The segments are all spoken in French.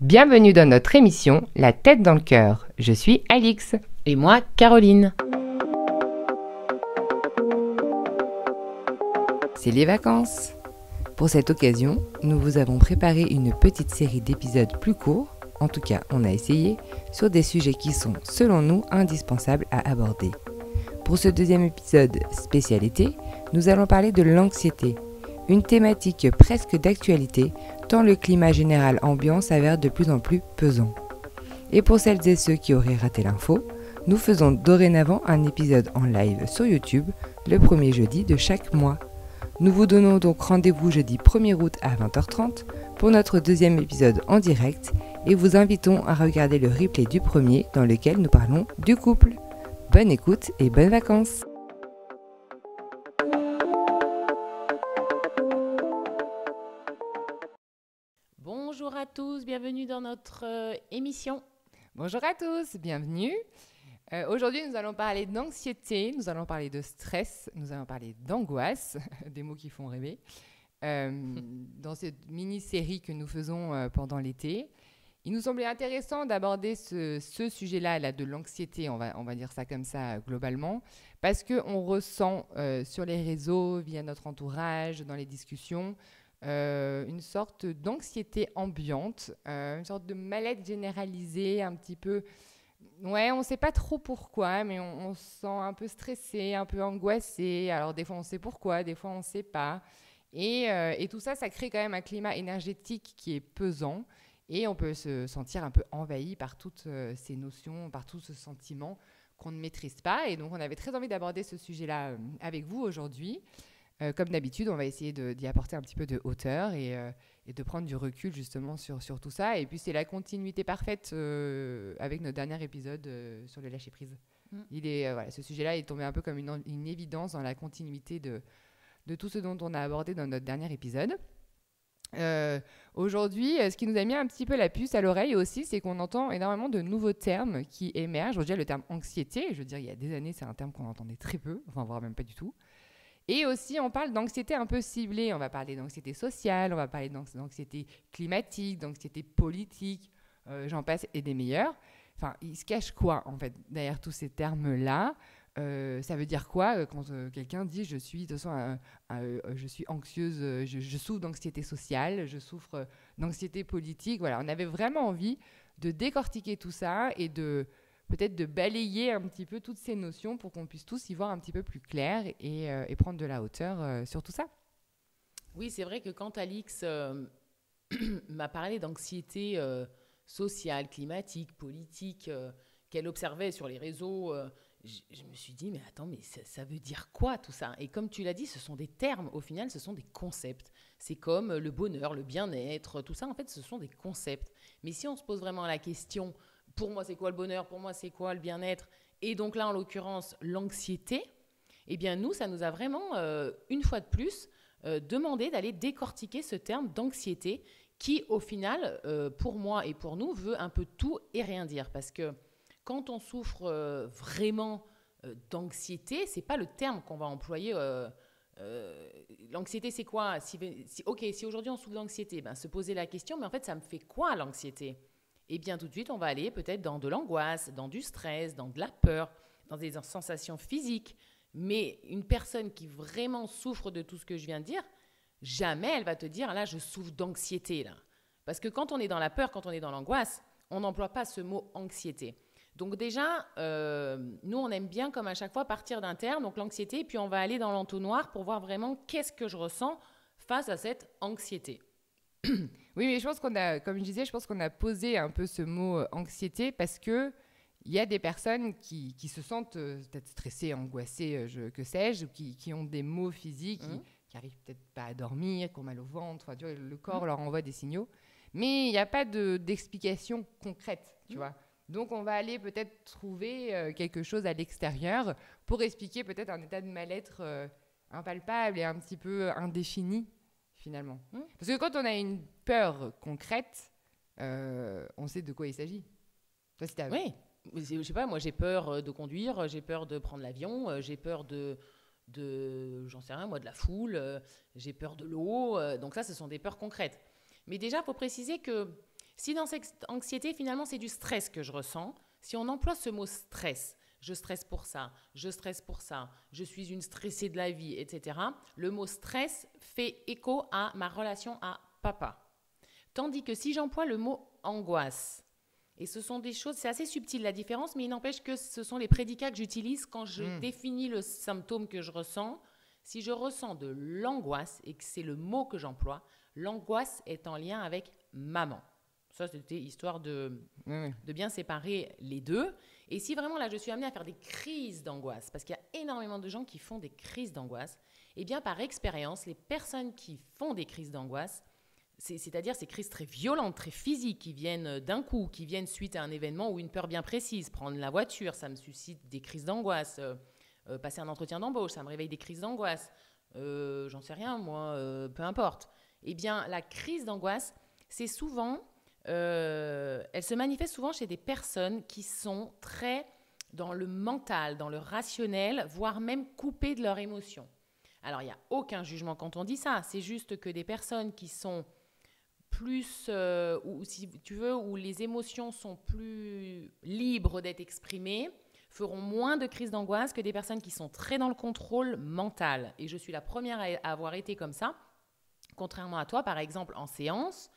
Bienvenue dans notre émission La tête dans le cœur. Je suis Alix. Et moi, Caroline. C'est les vacances. Pour cette occasion, nous vous avons préparé une petite série d'épisodes plus courts, en tout cas on a essayé, sur des sujets qui sont, selon nous, indispensables à aborder. Pour ce deuxième épisode spécial été, nous allons parler de l'anxiété, une thématique presque d'actualité, tant le climat général ambiant s'avère de plus en plus pesant. Et pour celles et ceux qui auraient raté l'info, nous faisons dorénavant un épisode en live sur YouTube le premier jeudi de chaque mois. Nous vous donnons donc rendez-vous jeudi 1er août à 20h30 pour notre deuxième épisode en direct et vous invitons à regarder le replay du premier dans lequel nous parlons du couple. Bonne écoute et bonnes vacances! Bonjour à tous, bienvenue dans notre émission. Bonjour à tous, bienvenue. Aujourd'hui, nous allons parler d'anxiété, nous allons parler de stress, nous allons parler d'angoisse, des mots qui font rêver, dans cette mini-série que nous faisons pendant l'été. Il nous semblait intéressant d'aborder ce sujet-là de l'anxiété, on va dire ça comme ça globalement, parce qu'on ressent sur les réseaux, via notre entourage, dans les discussions, une sorte d'anxiété ambiante, une sorte de mal-être généralisé, un petit peu... Ouais, on ne sait pas trop pourquoi, mais on se sent un peu stressé, un peu angoissé. Alors des fois on sait pourquoi, des fois on ne sait pas. Et tout ça, ça crée quand même un climat énergétique qui est pesant. Et on peut se sentir un peu envahi par toutes ces notions, par tout ce sentiment qu'on ne maîtrise pas. Et donc on avait très envie d'aborder ce sujet-là avec vous aujourd'hui. Comme d'habitude, on va essayer d'y apporter un petit peu de hauteur et de prendre du recul justement sur tout ça. Et puis, c'est la continuité parfaite avec notre dernier épisode sur le lâcher-prise. Ce sujet-là est tombé un peu comme une évidence dans la continuité de tout ce dont on a abordé dans notre dernier épisode. Aujourd'hui, ce qui nous a mis un petit peu la puce à l'oreille aussi, c'est qu'on entend énormément de nouveaux termes qui émergent. Je veux dire, le terme anxiété, je veux dire, il y a des années, c'est un terme qu'on entendait très peu, enfin, voire même pas du tout. Et aussi, on parle d'anxiété un peu ciblée. On va parler d'anxiété sociale, on va parler d'anxiété climatique, d'anxiété politique, j'en passe et des meilleurs. Enfin, il se cache quoi, en fait, derrière tous ces termes-là? Ça veut dire quoi quand quelqu'un dit je suis anxieuse, je souffre d'anxiété sociale, je souffre d'anxiété politique. Voilà, on avait vraiment envie de décortiquer tout ça et peut-être de balayer un petit peu toutes ces notions pour qu'on puisse tous y voir un petit peu plus clair et prendre de la hauteur sur tout ça. Oui, c'est vrai que quand Alix m'a parlé d'anxiété sociale, climatique, politique, qu'elle observait sur les réseaux, je me suis dit, mais attends, mais ça veut dire quoi tout ça? Et comme tu l'as dit, ce sont des termes, au final, ce sont des concepts. C'est comme le bonheur, le bien-être, tout ça, en fait, ce sont des concepts. Mais si on se pose vraiment la question... Pour moi, c'est quoi le bonheur? Pour moi, c'est quoi le bien-être? Et donc là, en l'occurrence, l'anxiété. Eh bien, nous, ça nous a vraiment, une fois de plus, demandé d'aller décortiquer ce terme d'anxiété qui, au final, pour moi et pour nous, veut un peu tout et rien dire. Parce que quand on souffre vraiment d'anxiété, ce n'est pas le terme qu'on va employer. L'anxiété, c'est quoi? Si aujourd'hui on souffre d'anxiété, se poser la question, mais en fait, ça me fait quoi l'anxiété? Et bien tout de suite, on va aller peut-être dans de l'angoisse, dans du stress, dans de la peur, dans des sensations physiques. Mais une personne qui vraiment souffre de tout ce que je viens de dire, jamais elle va te dire, là, je souffre d'anxiété. Là. Parce que quand on est dans la peur, quand on est dans l'angoisse, on n'emploie pas ce mot anxiété. Donc déjà, nous, on aime bien, comme à chaque fois, partir d'un terme, donc l'anxiété, et puis on va aller dans l'entonnoir pour voir vraiment qu'est-ce que je ressens face à cette anxiété. Oui, mais je pense comme je disais, je pense qu'on a posé un peu ce mot anxiété parce que il y a des personnes qui se sentent peut-être stressées, angoissées, que sais-je, qui ont des maux physiques, qui arrivent peut-être pas à dormir, qui ont mal au ventre, tu vois, le corps leur envoie des signaux, mais il n'y a pas d'explication concrète, tu vois. Donc on va aller peut-être trouver quelque chose à l'extérieur pour expliquer peut-être un état de mal-être impalpable et un petit peu indéfini. Finalement. Parce que quand on a une peur concrète, on sait de quoi il s'agit. Toi, oui, je sais pas, moi j'ai peur de conduire, j'ai peur de prendre l'avion, j'ai peur j'en sais rien, moi, de la foule, j'ai peur de l'eau. Donc ça, ce sont des peurs concrètes. Mais déjà, il faut préciser que Si dans cette anxiété, finalement, c'est du stress que je ressens, si on emploie ce mot stress, je stresse pour ça, je stresse pour ça, je suis une stressée de la vie, etc., le mot stress fait écho à ma relation à papa. Tandis que si j'emploie le mot angoisse, et ce sont des choses, c'est assez subtil la différence, mais il n'empêche que ce sont les prédicats que j'utilise quand je définis le symptôme que je ressens. Si je ressens de l'angoisse et que c'est le mot que j'emploie, l'angoisse est en lien avec maman. Ça, c'était histoire de bien séparer les deux. Et si vraiment là, je suis amenée à faire des crises d'angoisse, parce qu'il y a énormément de gens qui font des crises d'angoisse, eh bien, par expérience, les personnes qui font des crises d'angoisse, c'est-à-dire ces crises très violentes, très physiques, qui viennent d'un coup, qui viennent suite à un événement ou une peur bien précise. Prendre la voiture, ça me suscite des crises d'angoisse. Passer un entretien d'embauche, ça me réveille des crises d'angoisse. J'en sais rien, moi, peu importe. Eh bien, la crise d'angoisse, c'est souvent... elle se manifeste souvent chez des personnes qui sont très dans le mental, dans le rationnel, voire même coupées de leurs émotions. Alors, il n'y a aucun jugement quand on dit ça. C'est juste que des personnes qui sont plus, ou si tu veux, où les émotions sont plus libres d'être exprimées, feront moins de crises d'angoisse que des personnes qui sont très dans le contrôle mental. Et je suis la première à avoir été comme ça. Contrairement à toi, par exemple, en séance,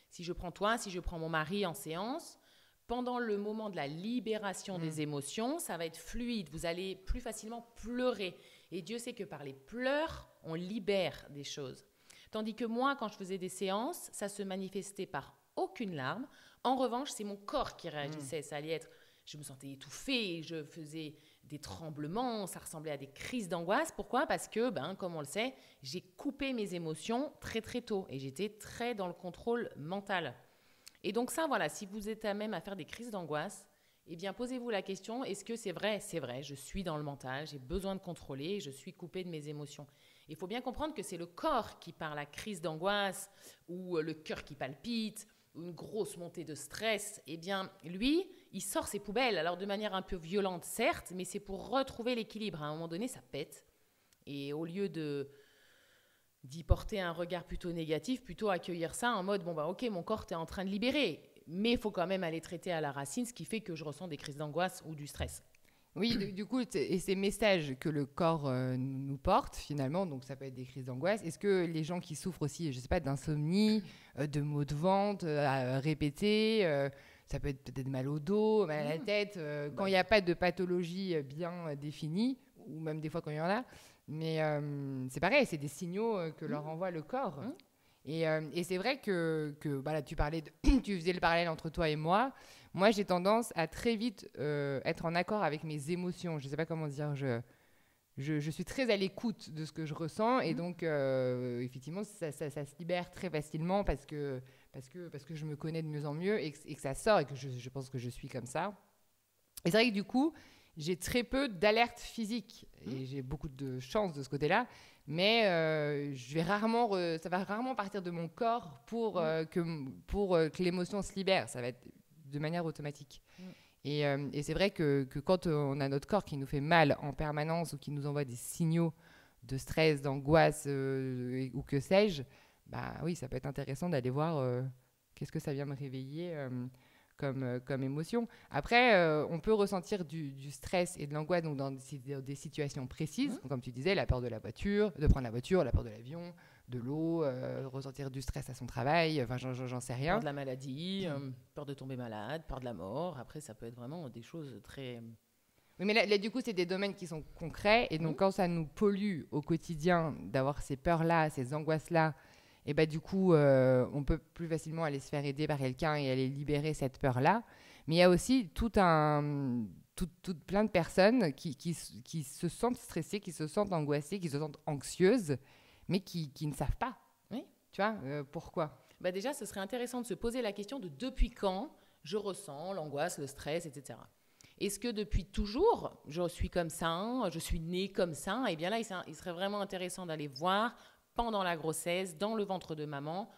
si je prends toi, si je prends mon mari en séance, pendant le moment de la libération des émotions, ça va être fluide. Vous allez plus facilement pleurer. Et Dieu sait que par les pleurs, on libère des choses. Tandis que moi, quand je faisais des séances, ça se manifestait par aucune larme. En revanche, c'est mon corps qui réagissait. Ça allait être, je me sentais étouffée, je faisais des tremblements, ça ressemblait à des crises d'angoisse. Pourquoi ? Parce que, comme on le sait, j'ai coupé mes émotions très très tôt et j'étais très dans le contrôle mental. Et donc ça, voilà, si vous êtes à même à faire des crises d'angoisse, eh bien, posez-vous la question, est-ce que c'est vrai ? C'est vrai, je suis dans le mental, j'ai besoin de contrôler, je suis coupée de mes émotions. Il faut bien comprendre que c'est le corps qui, par la crise d'angoisse, ou le cœur qui palpite, ou une grosse montée de stress, eh bien, lui, il sort ses poubelles. Alors, de manière un peu violente, certes, mais c'est pour retrouver l'équilibre. À un moment donné, ça pète. Et au lieu d'y porter un regard plutôt négatif, plutôt accueillir ça en mode, ok, mon corps t'es en train de libérer. Mais il faut quand même aller traiter à la racine, ce qui fait que je ressens des crises d'angoisse ou du stress. Oui, du coup, et ces messages que le corps nous porte, finalement, donc ça peut être des crises d'angoisse, est-ce que les gens qui souffrent aussi, je ne sais pas, d'insomnie, de maux de ventre à répéter, ça peut être peut-être mal au dos, mal à la tête, quand il n'y a pas de pathologie bien définie, ou même des fois quand il y en a, mais c'est pareil, c'est des signaux que leur envoie le corps. Et c'est vrai que là, tu faisais le parallèle entre toi et moi. Moi, j'ai tendance à très vite être en accord avec mes émotions. Je ne sais pas comment dire. Je suis très à l'écoute de ce que je ressens. Et donc, effectivement, ça se libère très facilement parce que je me connais de mieux en mieux et que ça sort et que je pense que je suis comme ça. Et c'est vrai que du coup, j'ai très peu d'alertes physiques. Et j'ai beaucoup de chance de ce côté-là. Mais ça va rarement partir de mon corps pour que l'émotion se libère. Ça va être de manière automatique. Et c'est vrai que quand on a notre corps qui nous fait mal en permanence ou qui nous envoie des signaux de stress, d'angoisse ou que sais-je, oui, ça peut être intéressant d'aller voir qu'est-ce que ça vient me réveiller comme émotion. Après, on peut ressentir du stress et de l'angoisse donc dans des situations précises, comme tu disais, la peur de prendre la voiture, la peur de l'avion, de l'eau, ressentir du stress à son travail, enfin j'en sais rien. Peur de la maladie, peur de tomber malade, peur de la mort. Après, ça peut être vraiment des choses très... Oui, mais là, du coup, c'est des domaines qui sont concrets. Et donc, quand ça nous pollue au quotidien d'avoir ces peurs-là, ces angoisses-là, et du coup, on peut plus facilement aller se faire aider par quelqu'un et aller libérer cette peur-là. Mais il y a aussi plein de personnes qui se sentent stressées, qui se sentent angoissées, qui se sentent anxieuses, mais qui ne savent pas. Oui. Tu vois, pourquoi ? Déjà, ce serait intéressant de se poser la question de depuis quand je ressens l'angoisse, le stress, etc. Est-ce que depuis toujours, je suis comme ça, je suis née comme ça ? Et bien là, il serait vraiment intéressant d'aller voir pendant la grossesse, dans le ventre de maman,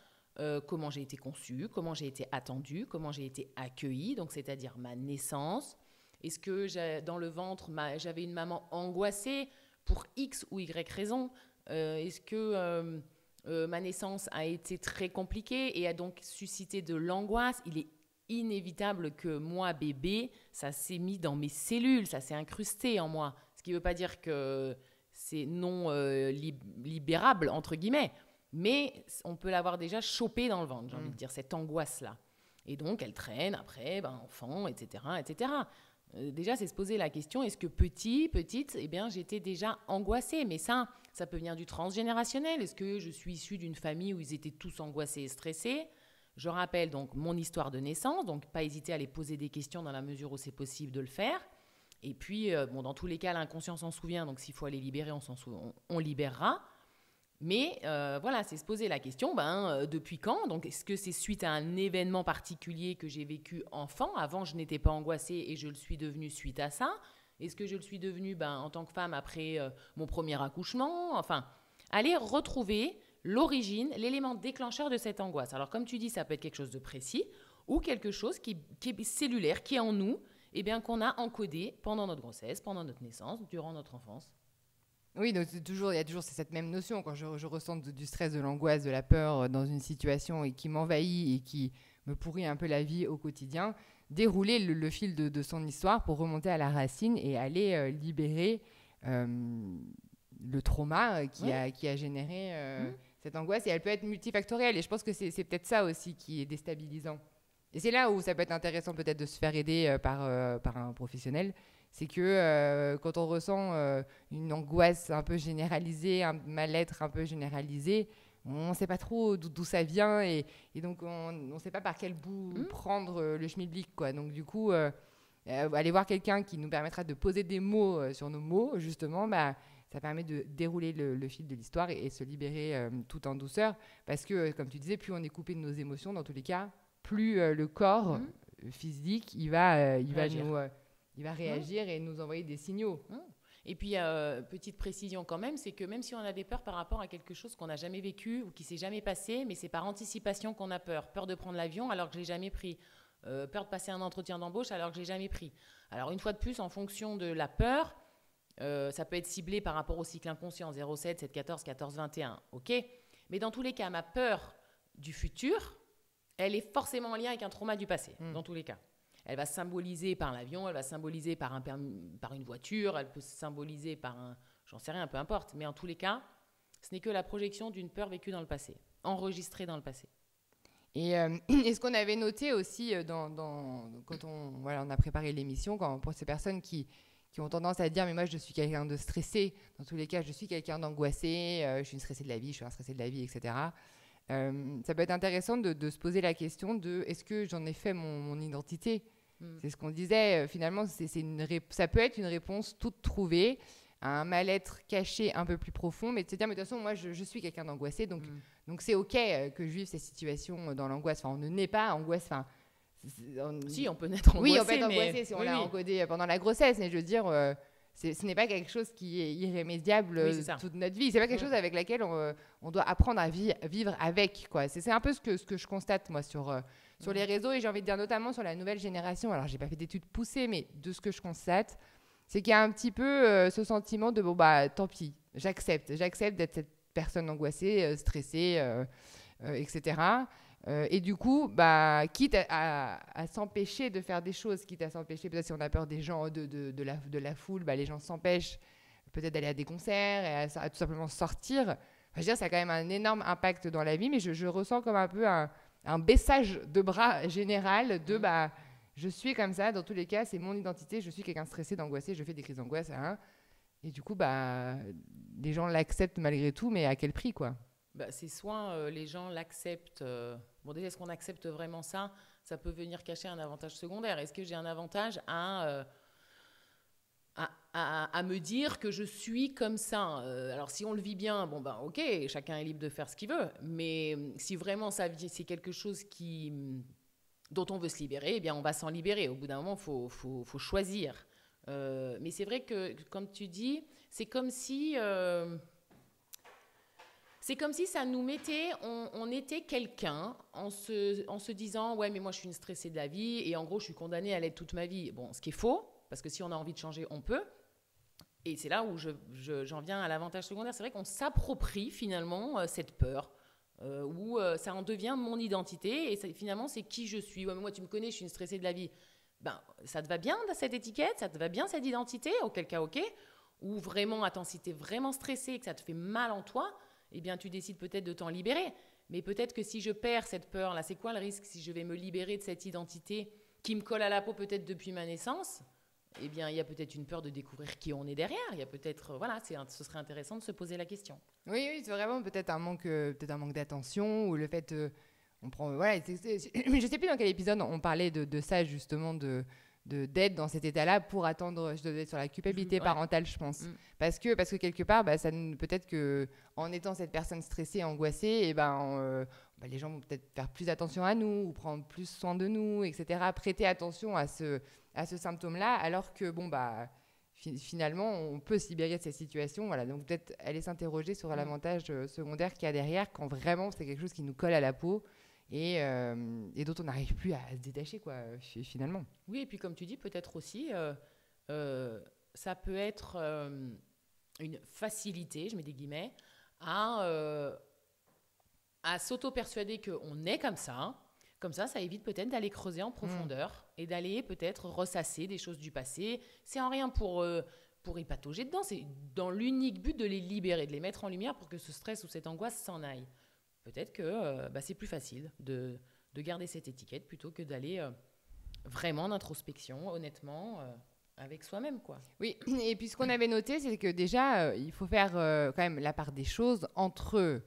comment j'ai été conçue, comment j'ai été attendue, comment j'ai été accueillie, donc c'est-à-dire ma naissance. Est-ce que dans le ventre, j'avais une maman angoissée pour X ou Y raison ? Est-ce que ma naissance a été très compliquée et a donc suscité de l'angoisse. Il est inévitable que moi, bébé, ça s'est mis dans mes cellules, ça s'est incrusté en moi. Ce qui ne veut pas dire que c'est non libérable, entre guillemets, mais on peut l'avoir déjà chopé dans le ventre, j'ai envie de dire, cette angoisse-là. Et donc, elle traîne après, enfant, etc., etc. Déjà, c'est se poser la question, est-ce que petite, eh bien, j'étais déjà angoissée? Mais ça peut venir du transgénérationnel. Est-ce que je suis issue d'une famille où ils étaient tous angoissés et stressés? Je rappelle donc mon histoire de naissance, donc pas hésiter à les poser des questions dans la mesure où c'est possible de le faire. Et puis, dans tous les cas, l'inconscient s'en souvient, donc s'il faut aller libérer, on libérera. Mais voilà, c'est se poser la question, depuis quand? Donc, est-ce que c'est suite à un événement particulier que j'ai vécu enfant? Avant, je n'étais pas angoissée et je le suis devenue suite à ça. Est-ce que je le suis devenue en tant que femme après mon premier accouchement? Enfin, aller retrouver l'origine, l'élément déclencheur de cette angoisse. Alors, comme tu dis, ça peut être quelque chose de précis ou quelque chose qui est cellulaire, qui est en nous, et bien qu'on a encodé pendant notre grossesse, pendant notre naissance, durant notre enfance. Oui, donc il y a toujours cette même notion. Quand je ressens du stress, de l'angoisse, de la peur dans une situation et qui m'envahit et qui me pourrit un peu la vie au quotidien, dérouler le fil de son histoire pour remonter à la racine et aller libérer le trauma qui a généré cette angoisse. Et elle peut être multifactorielle. Et je pense que c'est peut-être ça aussi qui est déstabilisant. Et c'est là où ça peut être intéressant peut-être de se faire aider par un professionnel. C'est que quand on ressent une angoisse un peu généralisée, un mal-être un peu généralisé, on ne sait pas trop d'où ça vient et donc on ne sait pas par quel bout prendre le schmilblick, quoi. Donc du coup, aller voir quelqu'un qui nous permettra de poser des mots sur nos mots, justement, ça permet de dérouler le fil de l'histoire et se libérer tout en douceur. Parce que, comme tu disais, plus on est coupé de nos émotions, dans tous les cas, plus le corps physique, il va réagir et nous envoyer des signaux. Et puis, petite précision quand même, c'est que même si on a des peurs par rapport à quelque chose qu'on n'a jamais vécu ou qui s'est jamais passé, mais c'est par anticipation qu'on a peur. Peur de prendre l'avion alors que je l'ai jamais pris. Peur de passer un entretien d'embauche alors que je l'ai jamais pris. Alors, une fois de plus, en fonction de la peur, ça peut être ciblé par rapport au cycle inconscient, 07, 7, 14, 14, 21. OK ? Mais dans tous les cas, ma peur du futur, elle est forcément en lien avec un trauma du passé, dans tous les cas. Elle va symboliser par l'avion, elle va symboliser par une voiture, elle peut symboliser par j'en sais rien, peu importe. Mais en tous les cas, ce n'est que la projection d'une peur vécue dans le passé, enregistrée dans le passé. Et ce qu'on avait noté aussi quand on a préparé l'émission, pour ces personnes qui ont tendance à dire « mais moi je suis quelqu'un de stressé », dans tous les cas je suis quelqu'un d'angoissé, je suis une stressée de la vie, je suis un stressé de la vie, etc. Ça peut être intéressant de se poser la question de est-ce que j'en ai fait mon identité. C'est ce qu'on disait, finalement ça peut être une réponse toute trouvée à un mal-être caché un peu plus profond, mais de se dire mais de toute façon moi je suis quelqu'un d'angoissé, donc c'est ok que je vive ces situations dans l'angoisse. Enfin, on ne naît pas angoisse, si on peut naître angoissé, oui, on peut être angoissé si on l'a encodé pendant la grossesse, mais je veux dire ce n'est pas quelque chose qui est irrémédiable toute notre vie. C'est pas quelque chose avec laquelle on doit apprendre à vivre avec, quoi. C'est un peu ce que je constate, moi, sur les réseaux. Et j'ai envie de dire notamment sur la nouvelle génération. Alors, j'ai pas fait d'études poussées, mais de ce que je constate, c'est qu'il y a un petit peu ce sentiment de, tant pis, j'accepte d'être cette personne angoissée, stressée, etc. Et du coup, quitte à s'empêcher de faire des choses, quitte à s'empêcher, peut-être si on a peur des gens, de la foule, les gens s'empêchent peut-être d'aller à des concerts et à tout simplement sortir. Enfin, je veux dire, ça a quand même un énorme impact dans la vie, mais je ressens comme un peu un baissage de bras général de je suis comme ça, dans tous les cas, c'est mon identité, je suis quelqu'un de stressé, d'angoissé, je fais des crises d'angoisse. Et du coup, les gens l'acceptent malgré tout, mais à quel prix, quoi? C'est soit les gens l'acceptent. Déjà, est-ce qu'on accepte vraiment ça? Ça peut venir cacher un avantage secondaire. Est-ce que j'ai un avantage à me dire que je suis comme ça? Alors, si on le vit bien, ok, chacun est libre de faire ce qu'il veut. Mais si vraiment c'est quelque chose dont on veut se libérer, eh bien, on va s'en libérer. Au bout d'un moment, faut choisir. Mais c'est vrai que, comme tu dis, c'est comme si ça nous mettait, on était quelqu'un en se disant « ouais, mais moi, je suis une stressée de la vie et en gros, je suis condamnée à l'être toute ma vie ». Bon, ce qui est faux, parce que si on a envie de changer, on peut. Et c'est là où j'en viens à l'avantage secondaire. C'est vrai qu'on s'approprie finalement cette peur. où ça en devient mon identité et finalement, c'est qui je suis. Ouais, mais moi, tu me connais, je suis une stressée de la vie. Ben, ça te va bien cette étiquette? Ça te va bien cette identité? Auquel cas, ok. Ou vraiment, attends, si tu es vraiment stressé et que ça te fait mal en toi, eh bien, tu décides peut-être de t'en libérer. Mais peut-être que si je perds cette peur-là, c'est quoi le risque si je vais me libérer de cette identité qui me colle à la peau peut-être depuis ma naissance? Eh bien, il y a peut-être une peur de découvrir qui on est derrière. Il y a peut-être, voilà, ce serait intéressant de se poser la question. Oui, c'est vraiment peut-être un manque d'attention ou le fait, on prend, voilà, je sais plus dans quel épisode on parlait de ça justement d'être dans cet état-là pour attendre, je devais être sur la culpabilité parentale, je pense, parce que quelque part, peut-être que en étant cette personne stressée, angoissée, et les gens vont peut-être faire plus attention à nous ou prendre plus soin de nous, etc. Prêter attention à ce symptôme-là, alors que finalement, on peut se libérer de cette situation. Voilà. Donc, peut-être aller s'interroger sur l'avantage secondaire qu'il y a derrière quand vraiment c'est quelque chose qui nous colle à la peau et dont on n'arrive plus à se détacher, quoi, finalement. Oui, et puis comme tu dis, peut-être aussi, ça peut être une facilité, je mets des guillemets, à s'auto-persuader qu'on est comme ça. Comme ça évite peut-être d'aller creuser en profondeur et d'aller peut-être ressasser des choses du passé. C'est en rien pour y patauger dedans, c'est dans l'unique but de les libérer, de les mettre en lumière pour que ce stress ou cette angoisse s'en aille. Peut-être que c'est plus facile de garder cette étiquette plutôt que d'aller vraiment en introspection, honnêtement, avec soi-même, quoi. Oui, et puis ce qu'on avait noté, c'est que déjà, il faut faire quand même la part des choses entre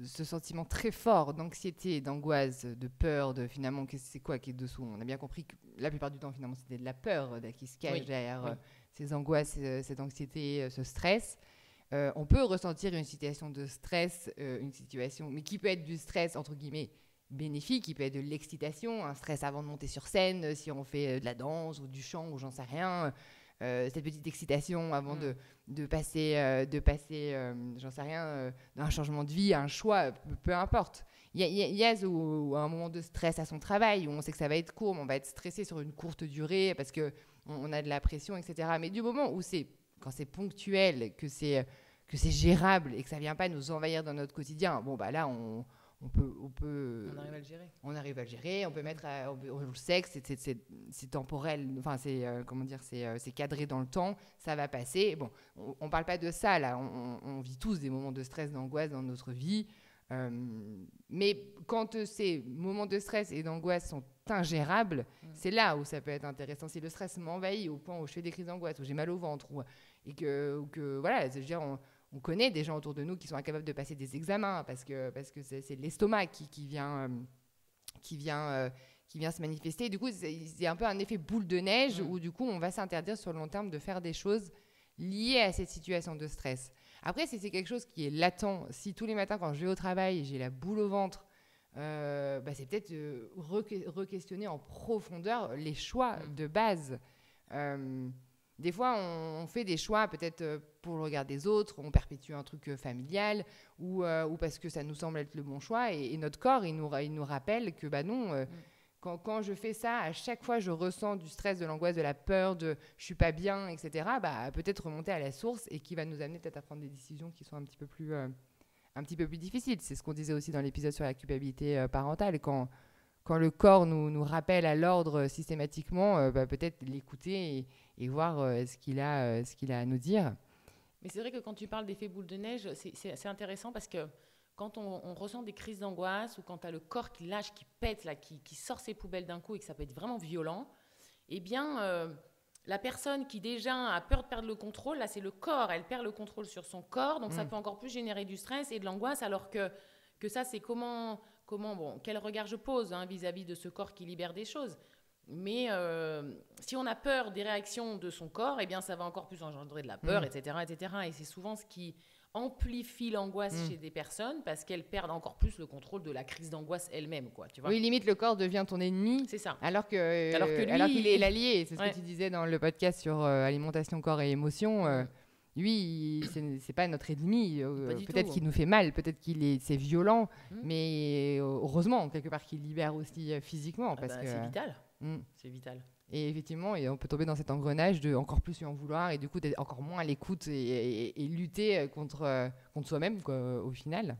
ce sentiment très fort d'anxiété, d'angoisse, de peur, de finalement, c'est quoi qui est dessous? On a bien compris que la plupart du temps, finalement, c'était de la peur qui se cache derrière ces angoisses, cette anxiété, ce stress. On peut ressentir une situation de stress, une situation, mais qui peut être du stress, entre guillemets, bénéfique, qui peut être de l'excitation, un stress avant de monter sur scène, si on fait de la danse ou du chant ou j'en sais rien. Cette petite excitation avant de passer, j'en sais rien, d'un changement de vie, un choix, peu importe. Il y a un moment de stress à son travail où on sait que ça va être court, mais on va être stressé sur une courte durée parce qu'on a de la pression, etc. Mais du moment où quand c'est ponctuel, que c'est gérable et que ça ne vient pas nous envahir dans notre quotidien, là, on arrive à le gérer. On arrive à le gérer, on peut mettre, on le sait que c'est temporel, enfin c'est cadré dans le temps, ça va passer. Bon, on parle pas de ça là, on vit tous des moments de stress, d'angoisse dans notre vie, mais quand ces moments de stress et d'angoisse sont ingérables, c'est là où ça peut être intéressant. Si le stress m'envahit au point où je fais des crises d'angoisse, où j'ai mal au ventre, et que voilà, je veux dire, on connaît des gens autour de nous qui sont incapables de passer des examens parce que c'est l'estomac qui vient se manifester. Et du coup, c'est un peu un effet boule de neige où du coup, on va s'interdire sur le long terme de faire des choses liées à cette situation de stress. Après, si c'est quelque chose qui est latent, si tous les matins quand je vais au travail, j'ai la boule au ventre, c'est peut-être re-questionner en profondeur les choix de base. Des fois, on fait des choix peut-être pour le regard des autres, on perpétue un truc familial ou parce que ça nous semble être le bon choix et notre corps, il nous rappelle que non, quand je fais ça, à chaque fois, je ressens du stress, de l'angoisse, de la peur, de je suis pas bien, etc. Peut-être remonter à la source et qui va nous amener peut-être à prendre des décisions qui sont un petit peu plus difficiles. C'est ce qu'on disait aussi dans l'épisode sur la culpabilité parentale. Quand le corps nous rappelle à l'ordre systématiquement, peut-être l'écouter et voir ce qu'il a à nous dire. Mais c'est vrai que quand tu parles d'effet boule de neige, c'est intéressant parce que quand on ressent des crises d'angoisse ou quand tu as le corps qui lâche, qui pète, là, qui sort ses poubelles d'un coup et que ça peut être vraiment violent, eh bien, la personne qui déjà a peur de perdre le contrôle, là, c'est le corps. Elle perd le contrôle sur son corps, donc ça peut encore plus générer du stress et de l'angoisse, alors que ça, c'est quel regard je pose vis-à-vis de ce corps qui libère des choses. Mais si on a peur des réactions de son corps, eh bien, ça va encore plus engendrer de la peur, etc., etc. Et c'est souvent ce qui amplifie l'angoisse chez des personnes parce qu'elles perdent encore plus le contrôle de la crise d'angoisse elle-même, quoi, tu vois. Oui, limite, le corps devient ton ennemi. C'est ça. Alors qu'il est l'allié. C'est ce que tu disais dans le podcast sur alimentation, corps et émotion. Lui, c'est pas notre ennemi. Peut-être qu'il nous fait mal, peut-être c'est violent, mais heureusement, quelque part, qu'il libère aussi physiquement. Parce que c'est vital. C'est vital. Et effectivement, on peut tomber dans cet engrenage de encore plus lui en vouloir et du coup d'être encore moins à l'écoute et lutter contre soi-même, quoi, au final.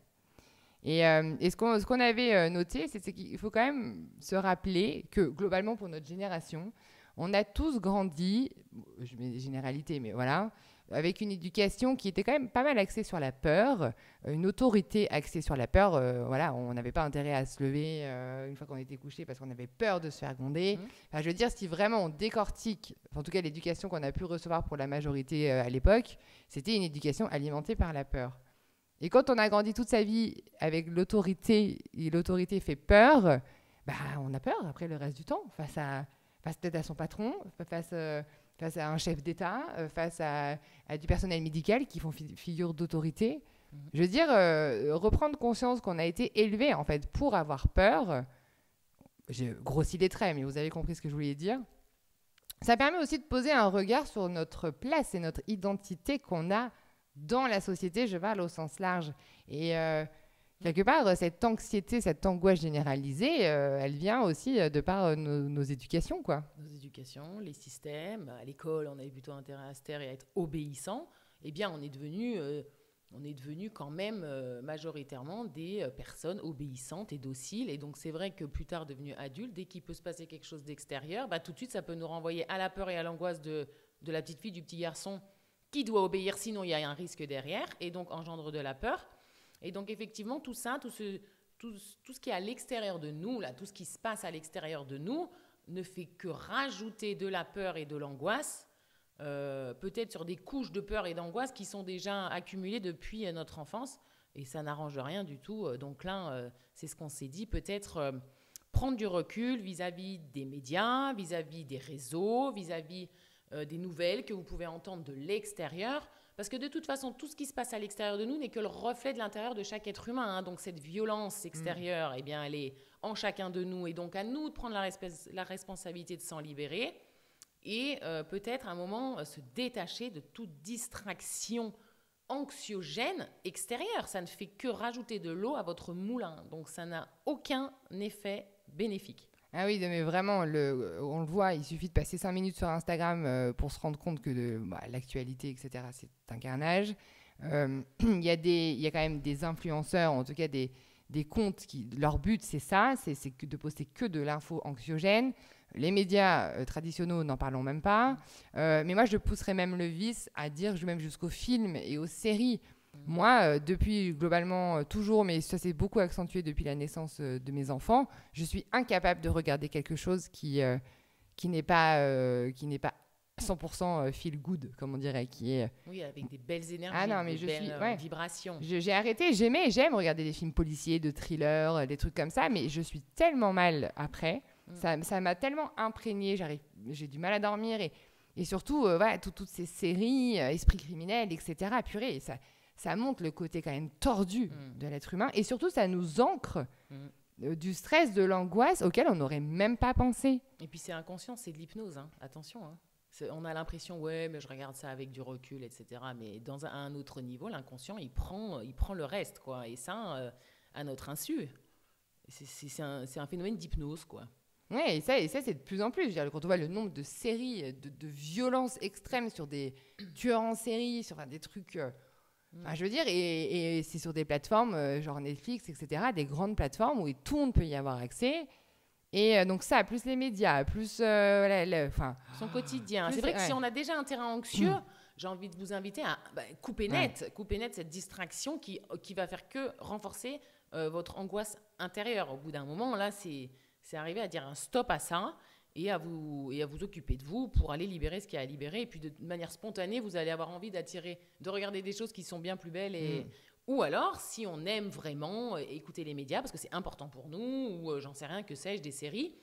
Et ce qu'on avait noté, c'est qu'il faut quand même se rappeler que globalement pour notre génération, on a tous grandi, je mets des généralités, mais voilà, avec une éducation qui était quand même pas mal axée sur la peur, une autorité axée sur la peur. Voilà, on n'avait pas intérêt à se lever une fois qu'on était couché parce qu'on avait peur de se faire gronder. Enfin, je veux dire, si vraiment on décortique, en tout cas l'éducation qu'on a pu recevoir pour la majorité à l'époque, c'était une éducation alimentée par la peur. Et quand on a grandi toute sa vie avec l'autorité, et l'autorité fait peur, bah, on a peur après le reste du temps, face peut-être à son patron, face à un chef d'État, face à du personnel médical qui font figure d'autorité. Je veux dire, reprendre conscience qu'on a été élevé en fait pour avoir peur. J'ai grossi les traits, mais vous avez compris ce que je voulais dire. Ça permet aussi de poser un regard sur notre place et notre identité qu'on a dans la société, je parle au sens large. Et quelque part, cette anxiété, cette angoisse généralisée, elle vient aussi de par nos éducations, quoi. Nos éducations, les systèmes. À l'école, on avait plutôt intérêt à se taire et à être obéissant. Eh bien, on est devenu quand même majoritairement des personnes obéissantes et dociles. Et donc, c'est vrai que plus tard, devenu adulte, dès qu'il peut se passer quelque chose d'extérieur, bah, tout de suite, ça peut nous renvoyer à la peur et à l'angoisse de la petite fille, du petit garçon qui doit obéir, sinon il y a un risque derrière, et donc engendre de la peur. Et donc, effectivement, tout ça, tout ce qui est à l'extérieur de nous, là, tout ce qui se passe à l'extérieur de nous, ne fait que rajouter de la peur et de l'angoisse, peut-être sur des couches de peur et d'angoisse qui sont déjà accumulées depuis notre enfance, et ça n'arrange rien du tout. Donc là, c'est ce qu'on s'est dit, peut-être prendre du recul vis-à-vis des médias, vis-à-vis des réseaux, vis-à-vis des nouvelles que vous pouvez entendre de l'extérieur, parce que de toute façon, tout ce qui se passe à l'extérieur de nous n'est que le reflet de l'intérieur de chaque être humain. Hein. Donc cette violence extérieure, eh bien, elle est en chacun de nous, et donc à nous de prendre la responsabilité de s'en libérer, et peut-être à un moment se détacher de toute distraction anxiogène extérieure. Ça ne fait que rajouter de l'eau à votre moulin, donc ça n'a aucun effet bénéfique. Ah oui, mais vraiment, on le voit, il suffit de passer 5 minutes sur Instagram pour se rendre compte que l'actualité, etc., c'est un carnage. Il y a quand même des influenceurs, en tout cas des comptes qui, leur but, c'est ça, c'est de poster que de l'info anxiogène. Les médias traditionnels, n'en parlons même pas. Mais moi, je pousserais même le vice à dire, même jusqu'aux films et aux séries. Moi, depuis globalement toujours, mais ça s'est beaucoup accentué depuis la naissance de mes enfants, je suis incapable de regarder quelque chose qui n'est pas 100% feel good, comme on dirait, qui est... Oui, avec des belles énergies, des belles vibrations. J'ai arrêté, j'aime regarder des films policiers, de thrillers, des trucs comme ça, mais je suis tellement mal après, ça m'a tellement imprégnée, j'ai du mal à dormir, et surtout, toutes ces séries, Esprit criminel, etc., purée, ça montre le côté quand même tordu de l'être humain. Et surtout, ça nous ancre du stress, de l'angoisse auquel on n'aurait même pas pensé. Et puis, c'est inconscient, c'est de l'hypnose. Hein. Attention. Hein. On a l'impression, ouais, mais je regarde ça avec du recul, etc. Mais dans un autre niveau, l'inconscient, il prend le reste, quoi. Et ça, à notre insu. C'est un phénomène d'hypnose, quoi. Oui, et ça c'est de plus en plus. Je veux dire, quand on voit le nombre de séries, de violences extrêmes sur des tueurs en série, sur des trucs... Enfin, je veux dire, et c'est sur des plateformes genre Netflix, etc., des grandes plateformes où tout le monde peut y avoir accès. Et donc ça, plus les médias, plus son quotidien. C'est vrai que si on a déjà un terrain anxieux, j'ai envie de vous inviter à couper net cette distraction qui va faire que renforcer votre angoisse intérieure. Au bout d'un moment, là, c'est arriver à dire un stop à ça. Et à vous occuper de vous pour aller libérer ce qu'il y a à libérer. Et puis, de manière spontanée, vous allez avoir envie de regarder des choses qui sont bien plus belles. Ou alors, si on aime vraiment écouter les médias, parce que c'est important pour nous, ou j'en sais rien, que sais-je, des séries,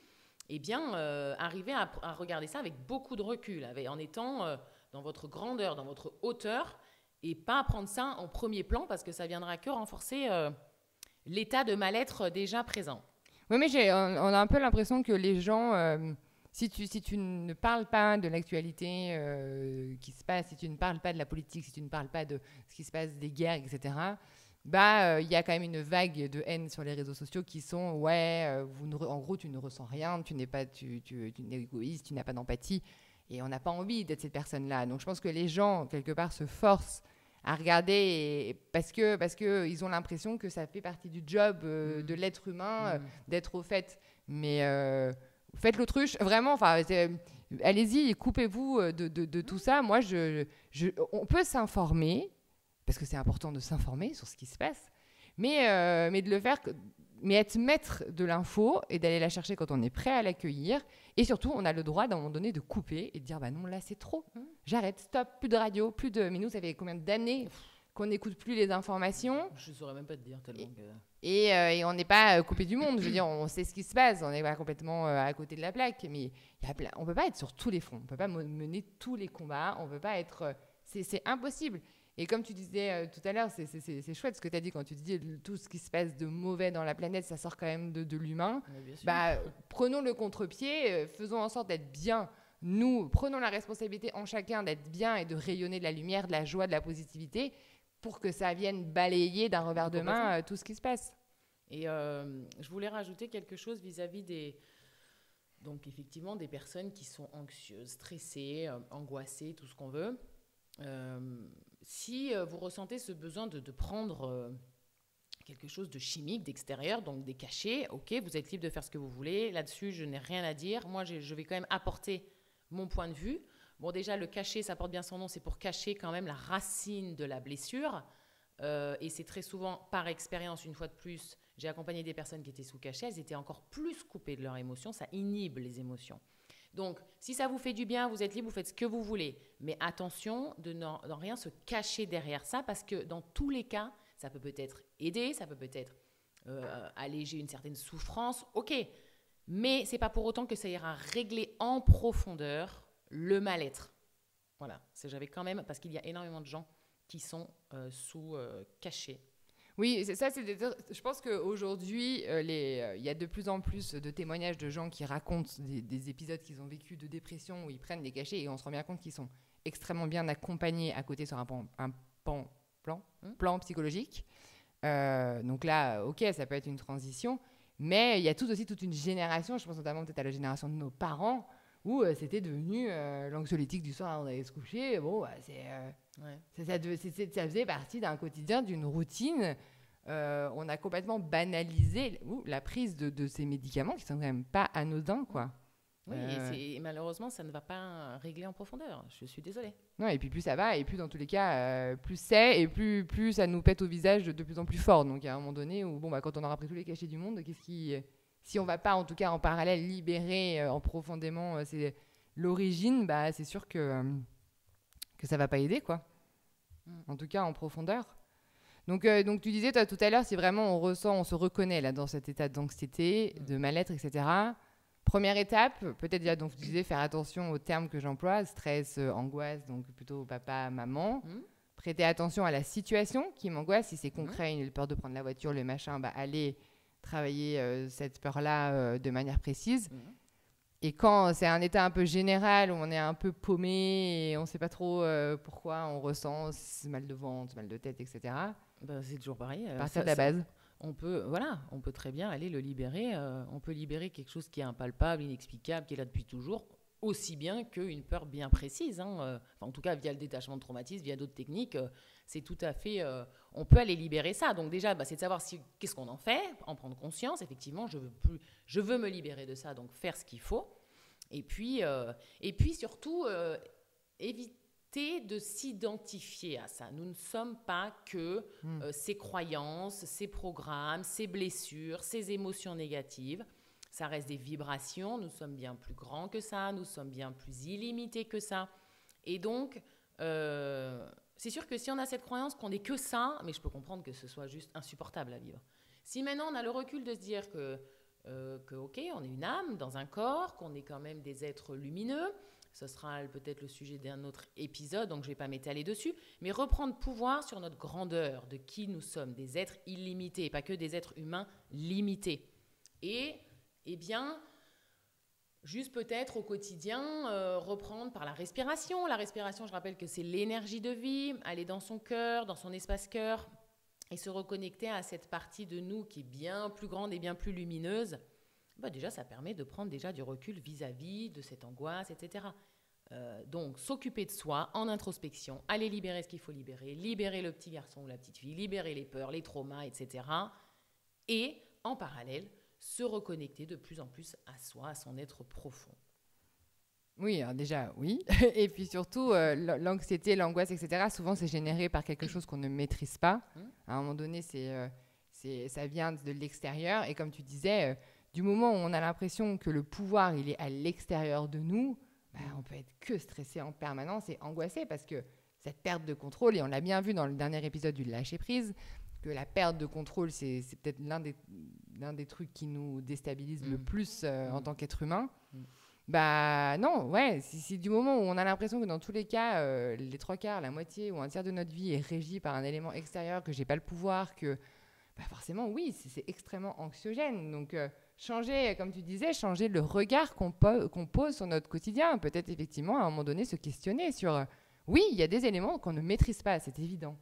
eh bien, arriver à regarder ça avec beaucoup de recul, en étant dans votre grandeur, dans votre hauteur, et pas prendre ça en premier plan, parce que ça viendra que renforcer l'état de mal-être déjà présent. Oui, mais on a un peu l'impression que les gens, si tu ne parles pas de l'actualité qui se passe, si tu ne parles pas de la politique, si tu ne parles pas de ce qui se passe, des guerres, etc., il y a quand même une vague de haine sur les réseaux sociaux qui sont, en gros, tu ne ressens rien, tu es égoïste, tu n'as pas d'empathie, et on n'a pas envie d'être cette personne-là. Donc, je pense que les gens, quelque part, se forcent à regarder parce que ils ont l'impression que ça fait partie du job de l'être humain d'être au fait. Mais faites l'autruche, vraiment. Enfin, allez-y, coupez-vous de tout ça. Moi, on peut s'informer parce que c'est important de s'informer sur ce qui se passe, mais de le faire. Mais être maître de l'info et d'aller la chercher quand on est prêt à l'accueillir. Et surtout, on a le droit, d'un moment donné, de couper et de dire, bah non, là, c'est trop. J'arrête, stop, plus de radio, plus de... Mais nous, ça fait combien d'années qu'on n'écoute plus les informations? Je ne saurais même pas te dire tellement que... Et on n'est pas coupé du monde. Je veux dire, on sait ce qui se passe. On n'est pas complètement à côté de la plaque. Mais on ne peut pas être sur tous les fronts. On ne peut pas mener tous les combats. On ne peut pas être... C'est impossible. Et comme tu disais tout à l'heure, c'est chouette ce que tu as dit quand tu dis tout ce qui se passe de mauvais dans la planète, ça sort quand même de l'humain. Prenons le contre-pied, faisons en sorte d'être bien. Nous, prenons la responsabilité en chacun d'être bien et de rayonner de la lumière, de la joie, de la positivité pour que ça vienne balayer d'un revers de main tout ce qui se passe. Et je voulais rajouter quelque chose vis-à-vis donc effectivement des personnes qui sont anxieuses, stressées, angoissées, tout ce qu'on veut. Si vous ressentez ce besoin de prendre quelque chose de chimique, d'extérieur, donc des cachets, ok, vous êtes libre de faire ce que vous voulez. Là-dessus, je n'ai rien à dire. Moi, je vais quand même apporter mon point de vue. Bon, déjà, le cachet, ça porte bien son nom, c'est pour cacher quand même la racine de la blessure. Et c'est très souvent, par expérience, une fois de plus, j'ai accompagné des personnes qui étaient sous cachet, elles étaient encore plus coupées de leurs émotions, ça inhibe les émotions. Donc, si ça vous fait du bien, vous êtes libre, vous faites ce que vous voulez. Mais attention de n'en rien se cacher derrière ça, parce que dans tous les cas, ça peut peut-être aider, ça peut peut-être alléger une certaine souffrance, ok. Mais ce n'est pas pour autant que ça ira régler en profondeur le mal-être. Voilà, j'avais quand même, parce qu'il y a énormément de gens qui sont sous cachet. Oui, je pense qu'aujourd'hui, il y a de plus en plus de témoignages de gens qui racontent des épisodes qu'ils ont vécu de dépression où ils prennent des cachets et on se rend bien compte qu'ils sont extrêmement bien accompagnés à côté sur un plan psychologique. Donc là, ok, ça peut être une transition, mais il y a aussi toute une génération, je pense notamment peut-être à la génération de nos parents, où c'était devenu l'anxiolytique du soir, on allait se coucher. Bon, ça faisait partie d'un quotidien, d'une routine. On a complètement banalisé la prise de ces médicaments qui sont quand même pas anodins, quoi. Oui, et malheureusement, ça ne va pas régler en profondeur. Je suis désolée. Non, et puis plus ça va, et plus dans tous les cas, plus c'est, et plus ça nous pète au visage de plus en plus fort. Donc à un moment donné, où, quand on aura pris tous les cachets du monde, si on ne va pas, en tout cas en parallèle, libérer en profondément l'origine, c'est sûr que ça ne va pas aider, quoi. En tout cas, en profondeur. Donc tu disais, toi, tout à l'heure, si vraiment on se reconnaît là, dans cet état d'anxiété, de mal-être, etc., première étape, peut-être déjà, donc tu disais, faire attention aux termes que j'emploie, stress, angoisse, donc plutôt papa, maman. Prêter attention à la situation qui m'angoisse. Si c'est concret, une peur de prendre la voiture, le machin, aller travailler cette peur-là de manière précise. Et quand c'est un état un peu général, où on est un peu paumé et on ne sait pas trop pourquoi on ressent mal de ventre, mal de tête, etc. C'est toujours pareil. Partir de la base. On peut très bien aller le libérer. On peut libérer quelque chose qui est impalpable, inexplicable, qui est là depuis toujours, aussi bien qu'une peur bien précise. En tout cas, via le détachement de traumatisme, via d'autres techniques, c'est tout à fait... on peut aller libérer ça. Donc déjà, c'est de savoir qu'est-ce qu'on en fait, en prendre conscience. Effectivement, je veux me libérer de ça, donc faire ce qu'il faut. Et puis surtout, éviter de s'identifier à ça. Nous ne sommes pas que ces croyances, ces programmes, ces blessures, ces émotions négatives. Ça reste des vibrations. Nous sommes bien plus grands que ça. Nous sommes bien plus illimités que ça. Et donc, c'est sûr que si on a cette croyance qu'on n'est que ça, mais je peux comprendre que ce soit juste insupportable à vivre. Si maintenant on a le recul de se dire que ok, on est une âme dans un corps, qu'on est quand même des êtres lumineux, ce sera peut-être le sujet d'un autre épisode, donc je ne vais pas m'étaler dessus, mais reprendre pouvoir sur notre grandeur, de qui nous sommes, des êtres illimités, et pas que des êtres humains limités. Et, bien, juste peut-être au quotidien, reprendre par la respiration. La respiration, je rappelle que c'est l'énergie de vie, aller dans son cœur, dans son espace cœur, et se reconnecter à cette partie de nous qui est bien plus grande et bien plus lumineuse. Déjà, ça permet de prendre déjà du recul vis-à-vis de cette angoisse, etc. Donc, s'occuper de soi en introspection, aller libérer ce qu'il faut libérer le petit garçon ou la petite fille, libérer les peurs, les traumas, etc. Et, en parallèle, se reconnecter de plus en plus à soi, à son être profond. Oui, alors déjà, oui. Et puis surtout, l'anxiété, l'angoisse, etc., souvent, c'est généré par quelque chose qu'on ne maîtrise pas. À un moment donné, ça vient de l'extérieur. Et comme tu disais, du moment où on a l'impression que le pouvoir, il est à l'extérieur de nous, on peut être que stressé en permanence et angoissé parce que cette perte de contrôle, et on l'a bien vu dans le dernier épisode du lâcher-prise, que la perte de contrôle, c'est peut-être l'un des trucs qui nous déstabilise le plus en tant qu'être humain. Non, ouais, si du moment où on a l'impression que dans tous les cas, les 3/4, la moitié ou un tiers de notre vie est régie par un élément extérieur, que j'ai pas le pouvoir, que forcément, oui, c'est extrêmement anxiogène. Donc, changer, comme tu disais, changer le regard qu'on pose sur notre quotidien. Peut-être effectivement, à un moment donné, se questionner sur... oui, il y a des éléments qu'on ne maîtrise pas, c'est évident.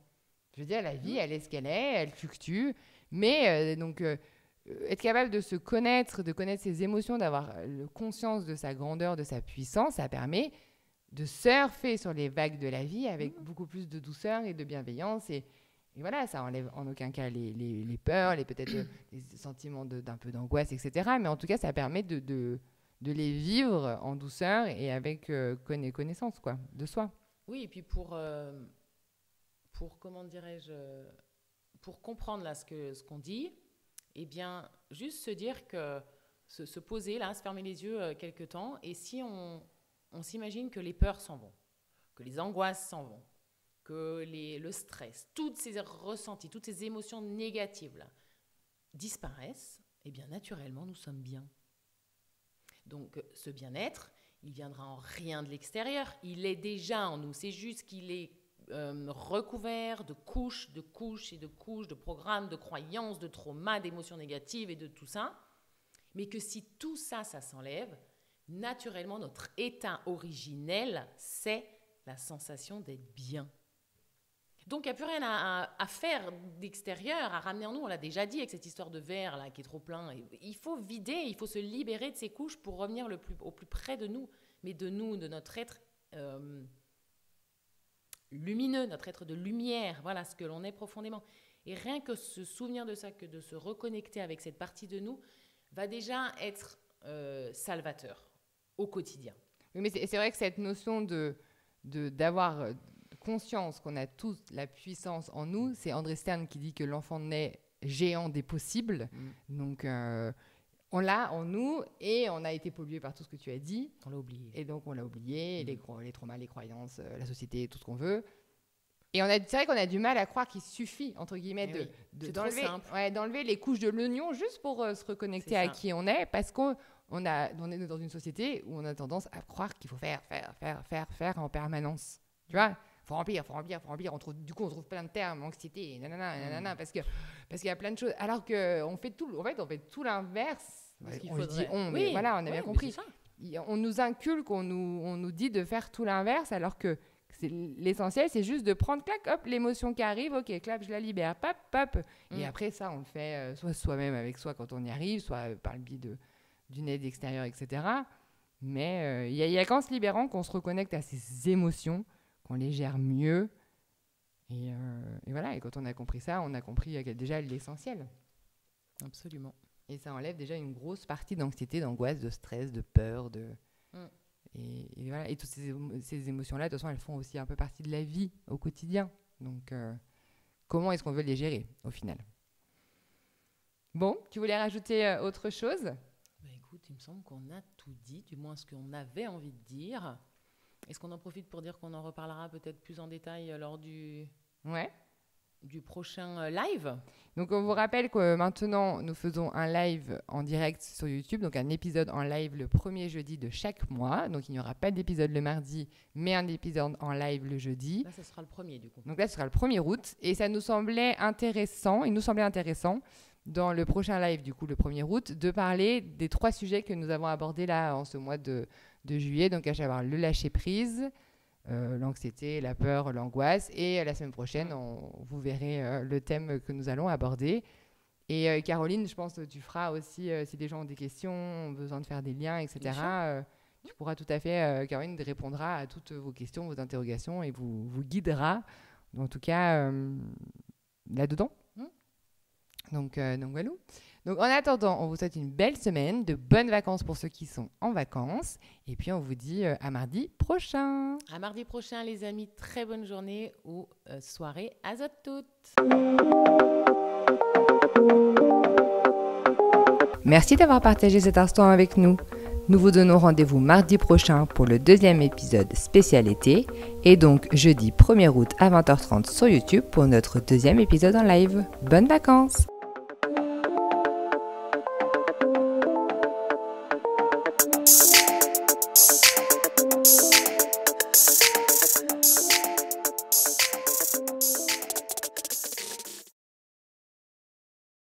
Je veux dire, la vie, elle est ce qu'elle est, elle fluctue. Mais être capable de se connaître, de connaître ses émotions, d'avoir conscience de sa grandeur, de sa puissance, ça permet de surfer sur les vagues de la vie avec beaucoup plus de douceur et de bienveillance. Et voilà, ça enlève en aucun cas les peurs, peut-être les sentiments d'un peu d'angoisse, etc. Mais en tout cas, ça permet de les vivre en douceur et avec connaissance de soi. Oui, et puis pour comment dirais-je, pour comprendre là ce qu'on dit, eh bien, juste se dire que se poser là, se fermer les yeux quelque temps, et si on s'imagine que les peurs s'en vont, que les angoisses s'en vont, que le stress, toutes ces ressentis, toutes ces émotions négatives là, disparaissent, eh bien naturellement nous sommes bien. Donc ce bien-être, il viendra en rien de l'extérieur, il est déjà en nous, c'est juste qu'il est recouvert de couches et de couches, de programmes, de croyances, de traumas, d'émotions négatives et de tout ça. Mais que si tout ça, ça s'enlève, naturellement, notre état originel, c'est la sensation d'être bien. Donc, il n'y a plus rien à faire d'extérieur, à ramener en nous. On l'a déjà dit avec cette histoire de verre là, qui est trop plein. Il faut vider, il faut se libérer de ces couches pour revenir au plus près de nous. Mais de nous, de notre être... lumineux, notre être de lumière, voilà ce que l'on est profondément. Et rien que se souvenir de ça, que de se reconnecter avec cette partie de nous, va déjà être salvateur au quotidien. Oui, mais c'est vrai que cette notion d'avoir conscience qu'on a tous la puissance en nous, c'est André Stern qui dit que l'enfant naît géant des possibles. Donc, on l'a en nous et on a été pollué par tout ce que tu as dit. On l'a oublié. Et donc, on l'a oublié, les traumas, les croyances, la société, tout ce qu'on veut. Et c'est vrai qu'on a du mal à croire qu'il suffit, entre guillemets, d'enlever les couches de l'oignon juste pour se reconnecter à qui on est, parce qu'on est dans une société où on a tendance à croire qu'il faut faire en permanence. Tu vois ? Faut remplir. On trouve plein de termes, anxiété, nanana, parce qu'il y a plein de choses. Alors qu'on fait tout l'inverse. Mais voilà, on a bien compris. On nous inculque, on nous dit de faire tout l'inverse, alors que l'essentiel, c'est juste de prendre, clac, hop, l'émotion qui arrive, ok, clap, je la libère, pop. Et après, ça, on le fait soit soi-même avec soi quand on y arrive, soit par le biais d'une aide extérieure, etc. Mais il y a qu'en se libérant qu'on se reconnecte à ses émotions, qu'on les gère mieux. Et voilà, et quand on a compris ça, on a compris déjà l'essentiel. Absolument. Et ça enlève déjà une grosse partie d'anxiété, d'angoisse, de stress, de peur, et voilà. Et toutes ces émotions-là, de toute façon, elles font aussi un peu partie de la vie au quotidien. Donc, comment est-ce qu'on veut les gérer, au final ? Bon, tu voulais rajouter autre chose ? Écoute, il me semble qu'on a tout dit, du moins ce qu'on avait envie de dire. Est-ce qu'on en profite pour dire qu'on en reparlera peut-être plus en détail lors du prochain live ? Donc, on vous rappelle que maintenant, nous faisons un live en direct sur YouTube, donc un épisode en live le premier jeudi de chaque mois. Donc, il n'y aura pas d'épisode le mardi, mais un épisode en live le jeudi. Là, ce sera le premier, du coup. Donc là, ce sera le 1er août. Et il nous semblait intéressant, dans le prochain live, du coup, le 1er août, de parler des 3 sujets que nous avons abordés là en ce mois de juillet. Donc, à savoir le lâcher-prise, l'anxiété, la peur, l'angoisse. Et la semaine prochaine, vous verrez le thème que nous allons aborder. Et Caroline, je pense que tu feras aussi, si des gens ont des questions, ont besoin de faire des liens, etc. pourra tout à fait, Caroline répondra à toutes vos questions, vos interrogations et vous guidera, en tout cas, là-dedans. Donc voilà. Donc en attendant, on vous souhaite une belle semaine, de bonnes vacances pour ceux qui sont en vacances. Et puis on vous dit à mardi prochain. À mardi prochain, les amis. Très bonne journée ou soirée. Azote toutes. Merci d'avoir partagé cet instant avec nous. Nous vous donnons rendez-vous mardi prochain pour le 2e épisode spécial été et donc jeudi 1er août à 20h30 sur YouTube pour notre 2e épisode en live. Bonnes vacances!